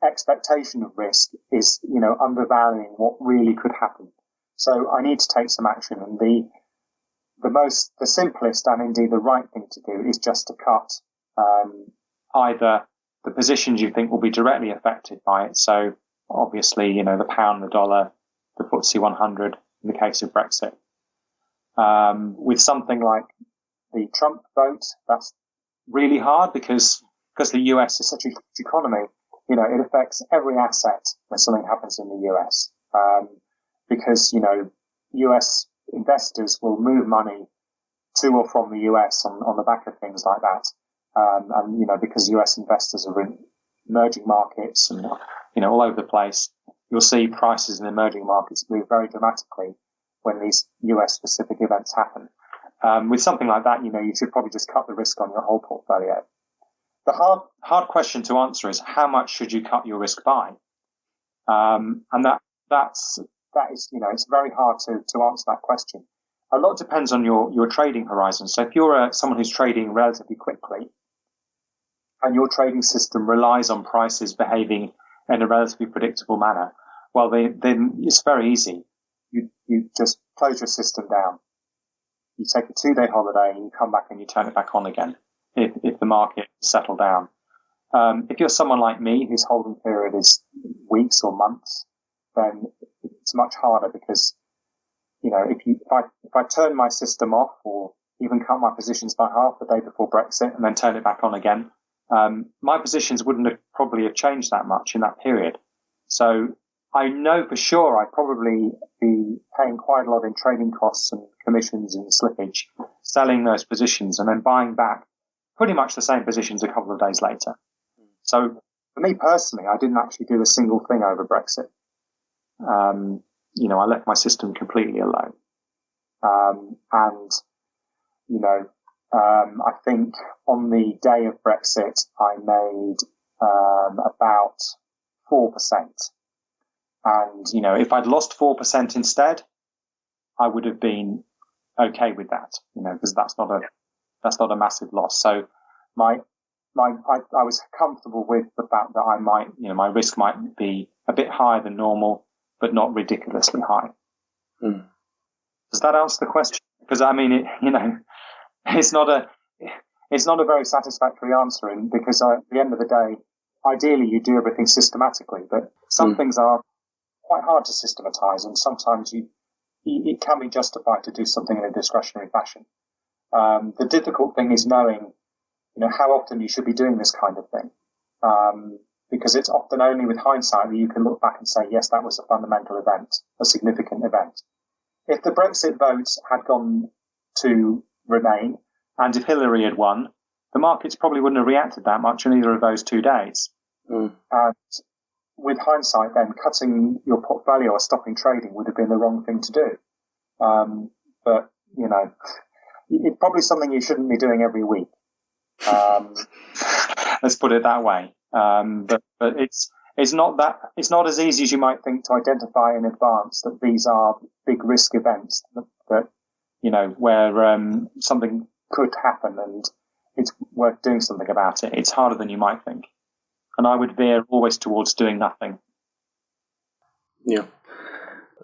expectation of risk is, undervaluing what really could happen. So I need to take some action. And the simplest and indeed the right thing to do is just to cut either the positions you think will be directly affected by it. So obviously, the pound, the dollar, the FTSE 100 in the case of Brexit. With something like the Trump vote, that's really hard because the US is such a huge economy. It affects every asset when something happens in the US. Because, US investors will move money to or from the US on the back of things like that. Because US investors are in emerging markets and, all over the place, you'll see prices in emerging markets move very dramatically when these US specific events happen. With something like that, you should probably just cut the risk on your whole portfolio. The hard question to answer is how much should you cut your risk by? And that is, it's very hard to answer that question. A lot depends on your trading horizon. So if you're someone who's trading relatively quickly and your trading system relies on prices behaving in a relatively predictable manner, well, then it's very easy. You just close your system down. You take a 2-day holiday and you come back and you turn it back on again if the market settled down. If you're someone like me whose holding period is weeks or months, then it's much harder because, if I turn my system off or even cut my positions by half the day before Brexit and then turn it back on again, my positions wouldn't probably have changed that much in that period. So I know for sure I'd probably be paying quite a lot in trading costs and commissions and slippage, selling those positions and then buying back pretty much the same positions a couple of days later. So for me personally, I didn't actually do a single thing over Brexit. I left my system completely alone. I think on the day of Brexit, I made about 4%. And, if I'd lost 4% instead, I would have been okay with that, because that's not a massive loss. So I was comfortable with the fact that I might, my risk might be a bit higher than normal, but not ridiculously high. Does that answer the question? Because it's not a very satisfactory answer, because at the end of the day, ideally you do everything systematically, but some things are quite hard to systematize, and sometimes it can be justified to do something in a discretionary fashion. The difficult thing is knowing, how often you should be doing this kind of thing, because it's often only with hindsight that you can look back and say, yes, that was a fundamental event, a significant event. If the Brexit vote had gone to Remain, and if Hillary had won, the markets probably wouldn't have reacted that much in either of those 2 days. And with hindsight, then cutting your portfolio or stopping trading would have been the wrong thing to do. But it's probably something you shouldn't be doing every week. Let's put it that way. But it's not as easy as you might think to identify in advance that these are big risk events that where something could happen and it's worth doing something about it. It's harder than you might think. And I would veer always towards doing nothing. Yeah.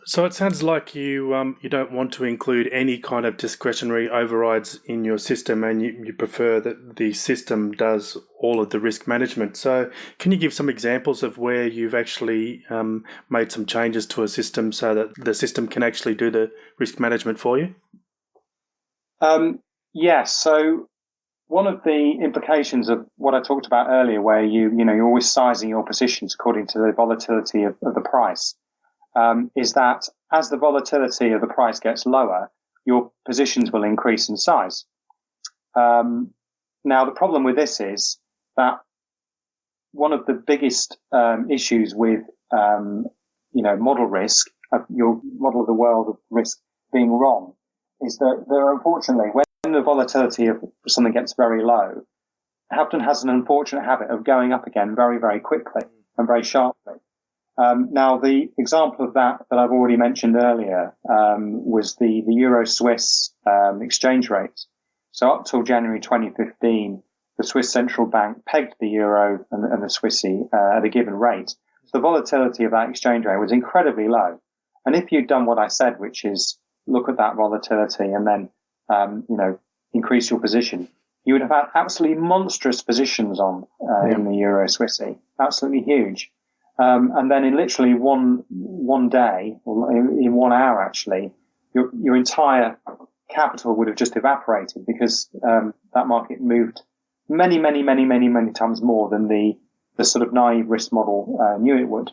So it sounds like you don't want to include any kind of discretionary overrides in your system, and you prefer that the system does all of the risk management. So can you give some examples of where you've actually made some changes to a system so that the system can actually do the risk management for you? Yes. So one of the implications of what I talked about earlier, where you're always sizing your positions according to the volatility of the price, is that as the volatility of the price gets lower, your positions will increase in size. Now, the problem with this is that one of the biggest issues with model risk, your model of the world of risk being wrong, is that unfortunately, when the volatility of something gets very low, it often has an unfortunate habit of going up again very, very quickly and very sharply. Now, the example of that I've already mentioned earlier was the Euro-Swiss exchange rate. So up till January 2015, the Swiss central bank pegged the euro and the Swissy at a given rate. So the volatility of that exchange rate was incredibly low. And if you'd done what I said, which is look at that volatility and then increase your position, you would have had absolutely monstrous positions on in the Euro-Swissy, absolutely huge. And then in literally one day, or in 1 hour actually, your entire capital would have just evaporated because that market moved many times more than the sort of naive risk model knew it would.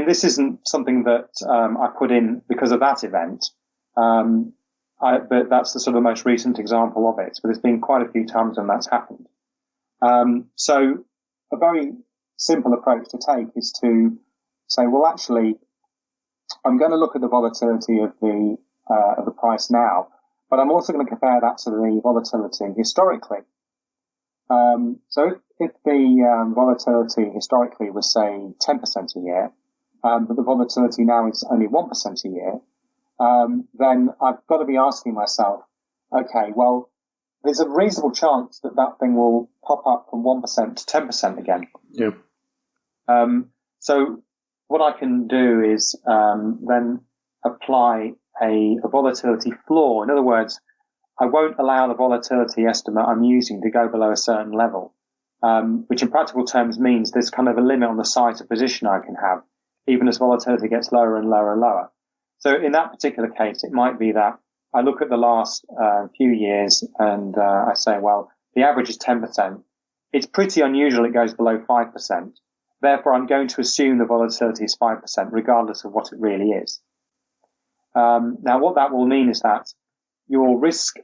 This isn't something that I put in because of that event, but that's the sort of most recent example of it. But there's been quite a few times when that's happened. So a very simple approach to take is to say, well, actually, I'm going to look at the volatility of the of the price now, but I'm also going to compare that to the volatility historically. So if the volatility historically was, say, 10% a year, but the volatility now is only 1% a year, then I've got to be asking myself, okay, well, there's a reasonable chance that that thing will pop up from 1% to 10% again. Yeah. So what I can do is then apply a volatility floor. In other words, I won't allow the volatility estimate I'm using to go below a certain level, which in practical terms means there's kind of a limit on the size of position I can have, even as volatility gets lower and lower and lower. So in that particular case, it might be that I look at the last few years and I say, well, the average is 10%. It's pretty unusual it goes below 5%. Therefore, I'm going to assume the volatility is 5%, regardless of what it really is. Now, what that will mean is that your risk,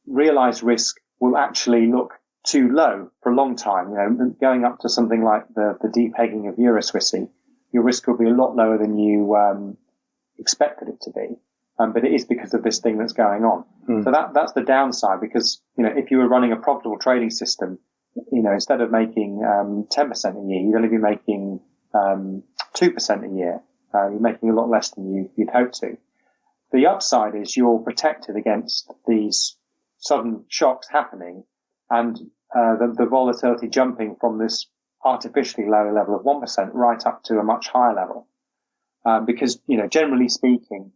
realized risk, will actually look too low for a long time. Going up to something like the deep pegging of Euro Swissy, your risk will be a lot lower than you expected it to be. But it is because of this thing that's going on. So that's the downside, because, if you were running a profitable trading system, instead of making 10% a year, you'd only be making 2% a year. You're making a lot less than you'd hoped to. The upside is you're protected against these sudden shocks happening and the volatility jumping from this artificially low level of 1% right up to a much higher level. Because, generally speaking,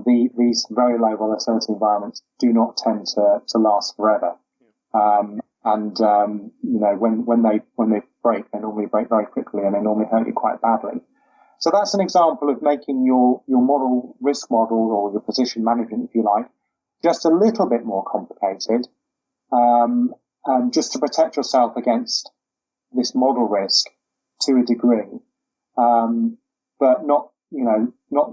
these very low volatility environments do not tend to last forever. When they break, they normally break very quickly and they normally hurt you quite badly. So that's an example of making your model, risk model, or your position management, if you like, just a little bit more complicated, and just to protect yourself against this model risk to a degree, but not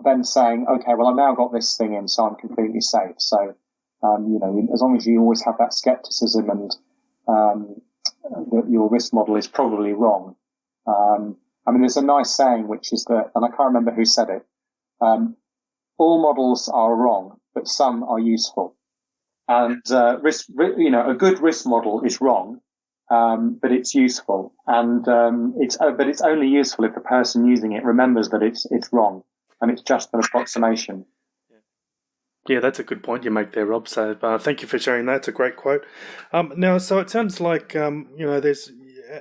then saying, okay, well, I've now got this thing in, so I'm completely safe. So, as long as you always have that skepticism and that your risk model is probably wrong. There's a nice saying, which is that, and I can't remember who said it, all models are wrong, but some are useful. And a good risk model is wrong, but it's useful. And but it's only useful if the person using it remembers that it's wrong, and it's just an approximation. Yeah, that's a good point you make there, Rob. So thank you for sharing that. It's a great quote. Now, so it sounds like, there's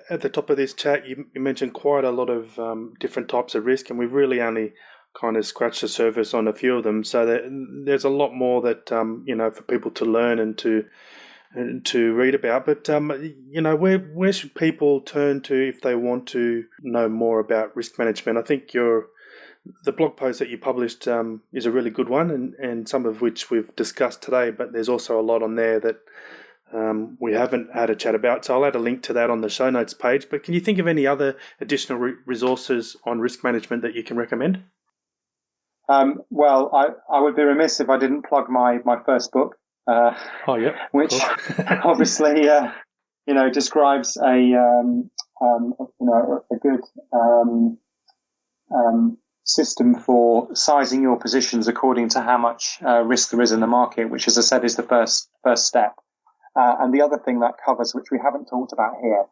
at the top of this chat, you mentioned quite a lot of different types of risk, and we've really only kind of scratched the surface on a few of them. So there's a lot more that, for people to learn and to read about. But, where should people turn to if they want to know more about risk management? I think the blog post that you published is a really good one, and some of which we've discussed today, but there's also a lot on there that we haven't had a chat about. So I'll add a link to that on the show notes page. But can you think of any other additional resources on risk management that you can recommend? Well, I would be remiss if I didn't plug my first book, which obviously, describes a good system for sizing your positions according to how much risk there is in the market, which, as I said, is the first step. And the other thing that covers, which we haven't talked about here,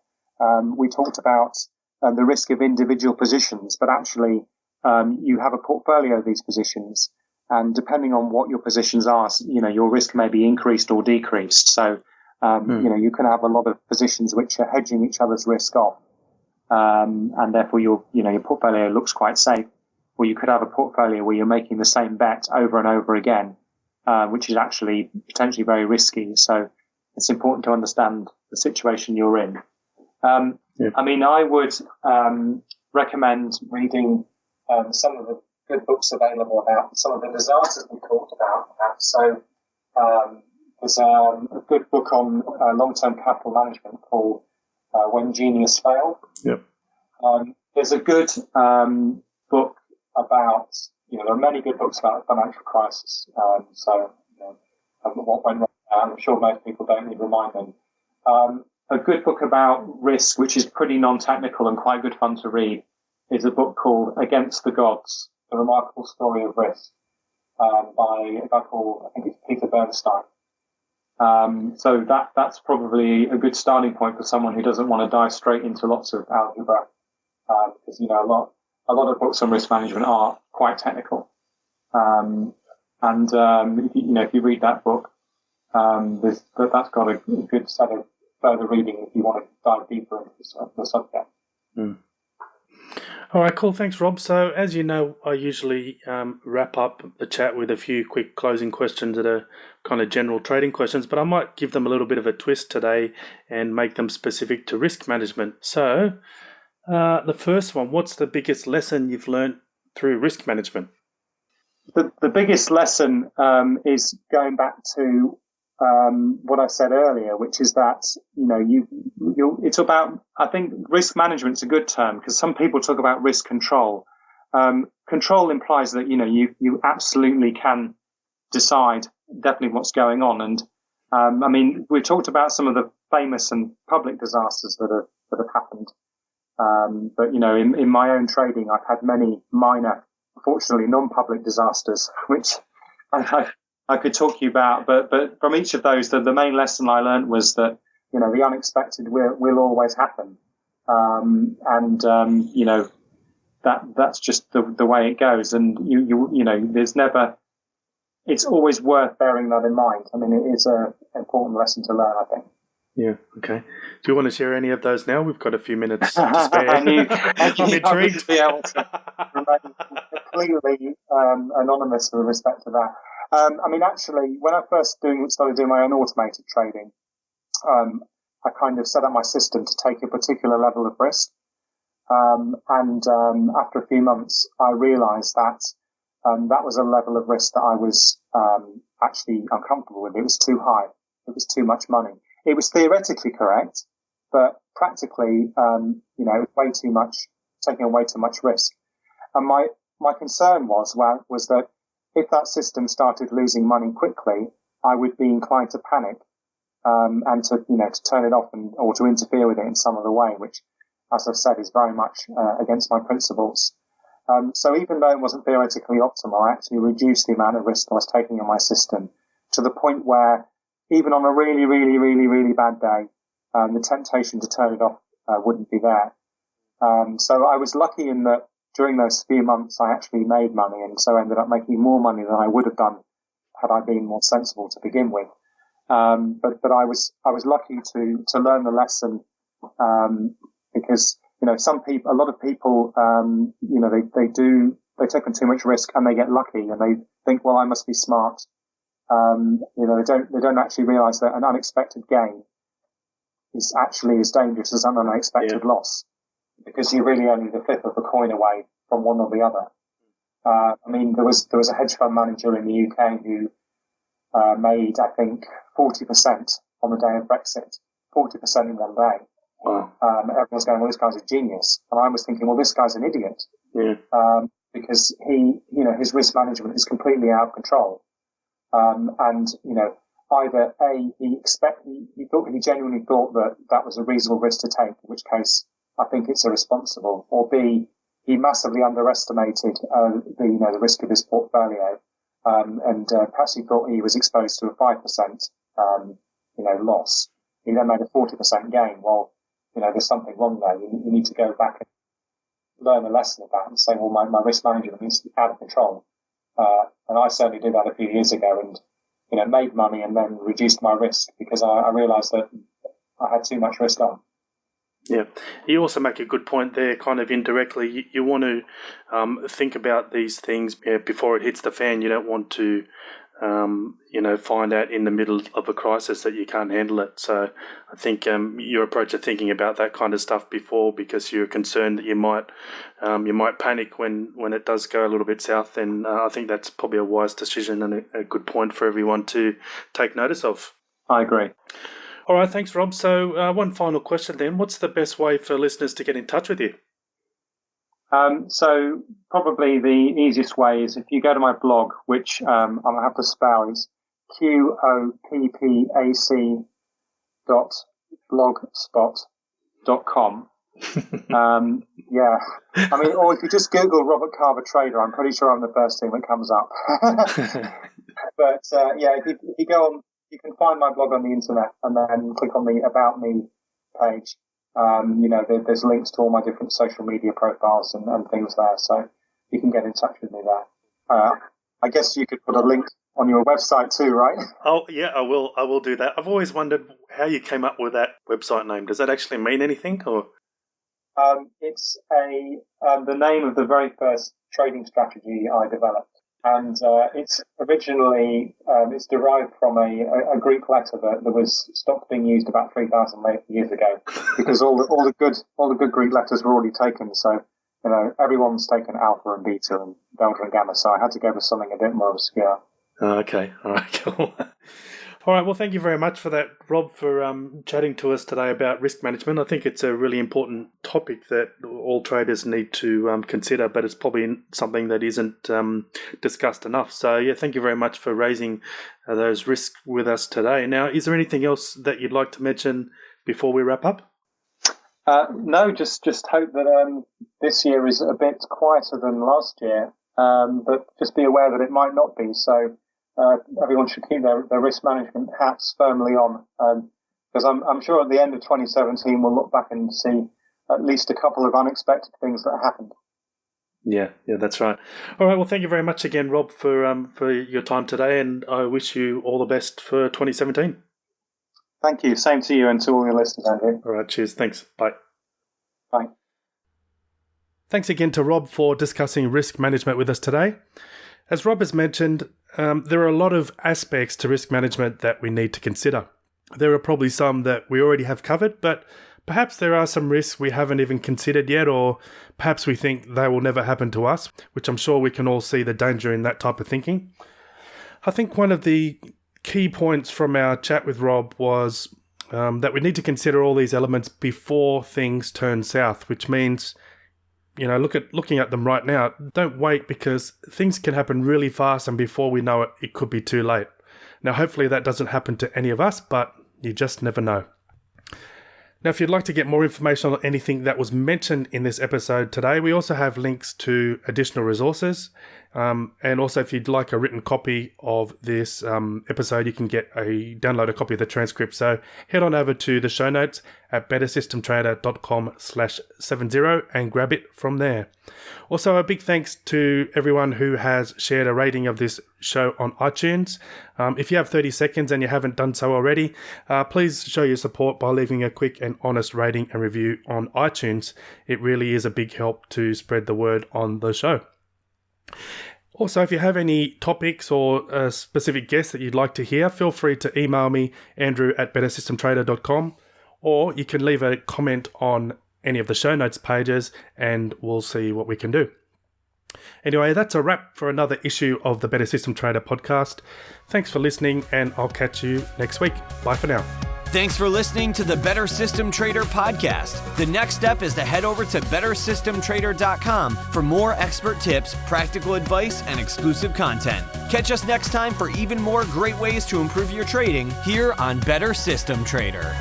we talked about the risk of individual positions, but actually you have a portfolio of these positions, and depending on what your positions are, your risk may be increased or decreased. So, you can have a lot of positions which are hedging each other's risk off, and therefore your portfolio looks quite safe. Or you could have a portfolio where you're making the same bet over and over again, which is actually potentially very risky. So it's important to understand the situation you're in. I would recommend reading some of the good books available about some of the disasters we talked about. So there's a good book on long-term capital management called When Genius Failed. Yep. There's a good book about, there are many good books about the financial crisis. What went wrong, I'm sure most people don't need reminding. A good book about risk, which is pretty non-technical and quite good fun to read, is a book called Against the Gods, The Remarkable Story of Risk. by a guy called, I think it's Peter Bernstein. So that's probably a good starting point for someone who doesn't want to dive straight into lots of algebra, because a lot of books on risk management are quite technical. If you read that book, that's got a good set of further reading if you want to dive deeper into the subject. Mm. All right, cool. Thanks, Rob. So, as you know, I usually wrap up the chat with a few quick closing questions that are kind of general trading questions, but I might give them a little bit of a twist today and make them specific to risk management. So, the first one, what's the biggest lesson you've learned through risk management? The biggest lesson is going back to what I said earlier, which is that it's about, I think risk management is a good term because some people talk about risk control. Control implies that you absolutely can decide definitely what's going on, and we talked about some of the famous and public disasters that have happened, but in my own trading I've had many minor, fortunately non-public disasters which I could talk to you about, but from each of those, the main lesson I learned was that the unexpected will always happen, that's just the way it goes, and there's never. It's always worth bearing that in mind. I mean, it is an important lesson to learn, I think. Yeah. Okay. Do you want to share any of those now? We've got a few minutes to spare. I'm intrigued. I wouldn't be able to remain completely anonymous with respect to that. Actually, when I first started doing my own automated trading, I kind of set up my system to take a particular level of risk. After a few months, I realized that that was a level of risk that I was actually uncomfortable with. It was too high. It was too much money. It was theoretically correct, but practically, it was way too much, taking on way too much risk. And my concern was that if that system started losing money quickly, I would be inclined to panic, and to turn it off or to interfere with it in some other way, which, as I've said, is very much against my principles. So even though it wasn't theoretically optimal, I actually reduced the amount of risk I was taking on my system to the point where even on a really, really, really, really bad day, the temptation to turn it off wouldn't be there. So I was lucky in that during those few months I actually made money, and so ended up making more money than I would have done had I been more sensible to begin with. But I was lucky to learn the lesson, because a lot of people they take on too much risk and they get lucky and they think, well, I must be smart. They don't actually realise that an unexpected gain is actually as dangerous as an unexpected loss, because you're really only the flip of a coin away from one or the other. There was a hedge fund manager in the UK who made, I think, 40% on the day of Brexit, 40% in one day. Wow. Everyone's going, well, this guy's a genius. And I was thinking, well, this guy's an idiot. Yeah. Because his risk management is completely out of control. Either A, he genuinely thought that was a reasonable risk to take, in which case I think it's irresponsible, or B, he massively underestimated the risk of his portfolio, and perhaps he thought he was exposed to a 5% loss. He then made a 40% gain. Well, there's something wrong there. You need to go back and learn a lesson of that and say, well, my risk management is out of control. And I certainly did that a few years ago, and made money and then reduced my risk because I realised that I had too much risk on. Yeah, you also make a good point there, kind of indirectly. You want to think about these things before it hits the fan. You don't want to, find out in the middle of a crisis that you can't handle it. So I think your approach of thinking about that kind of stuff before, because you're concerned that you might panic when it does go a little bit south, then I think that's probably a wise decision and a good point for everyone to take notice of. I agree. All right, thanks, Rob. So one final question then. What's the best way for listeners to get in touch with you? So probably the easiest way is if you go to my blog, which I'm going to have to spell, is QOPPAC.blogspot.com. Yeah. I mean, or if you just Google Robert Carver Trader, I'm pretty sure I'm the first thing that comes up. But if you go on, you can find my blog on the internet and then click on the About Me page. There's links to all my different social media profiles and things there, so you can get in touch with me there. I guess you could put a link on your website too, right? Oh, yeah, I will do that. I've always wondered how you came up with that website name. Does that actually mean anything, or? It's the name of the very first trading strategy I developed. And it's originally it's derived from a Greek letter that was stopped being used about 3,000 years ago, because all the good Greek letters were already taken. So everyone's taken alpha and beta and delta and gamma. So I had to go with something a bit more obscure. Okay, all right, cool. All right, well, thank you very much for that, Rob, for chatting to us today about risk management. I think it's a really important topic that all traders need to consider, but it's probably something that isn't discussed enough. So, yeah, thank you very much for raising those risks with us today. Now, is there anything else that you'd like to mention before we wrap up? No, just hope that this year is a bit quieter than last year, but just be aware that it might not be. So everyone should keep their risk management hats firmly on, because I'm sure at the end of 2017 we'll look back and see at least a couple of unexpected things that happened. Yeah, that's right. All right, well, thank you very much again, Rob, for your time today, and I wish you all the best for 2017. Thank you. Same to you and to all your listeners, Andrew. All right, cheers. Thanks. Bye. Bye. Thanks again to Rob for discussing risk management with us today. As Rob has mentioned, there are a lot of aspects to risk management that we need to consider. There are probably some that we already have covered, but perhaps there are some risks we haven't even considered yet, or perhaps we think they will never happen to us, which I'm sure we can all see the danger in that type of thinking. I think one of the key points from our chat with Rob was that we need to consider all these elements before things turn south, which means, looking at them right now, don't wait, because things can happen really fast, and before we know it, it could be too late. Now, hopefully that doesn't happen to any of us, but you just never know. Now, if you'd like to get more information on anything that was mentioned in this episode today, we also have links to additional resources. And also, if you'd like a written copy of this episode, you can download a copy of the transcript. So head on over to the show notes at bettersystemtrader.com/70 and grab it from there. Also, a big thanks to everyone who has shared a rating of this show on iTunes. If you have 30 seconds and you haven't done so already, please show your support by leaving a quick and honest rating and review on iTunes. It really is a big help to spread the word on the show. Also, if you have any topics or specific guests that you'd like to hear, feel free to email me, andrew@bettersystemtrader.com, or you can leave a comment on any of the show notes pages and we'll see what we can do. Anyway, that's a wrap for another issue of the Better System Trader podcast. Thanks for listening, and I'll catch you next week. Bye for now. Thanks for listening to the Better System Trader podcast. The next step is to head over to bettersystemtrader.com for more expert tips, practical advice, and exclusive content. Catch us next time for even more great ways to improve your trading here on Better System Trader.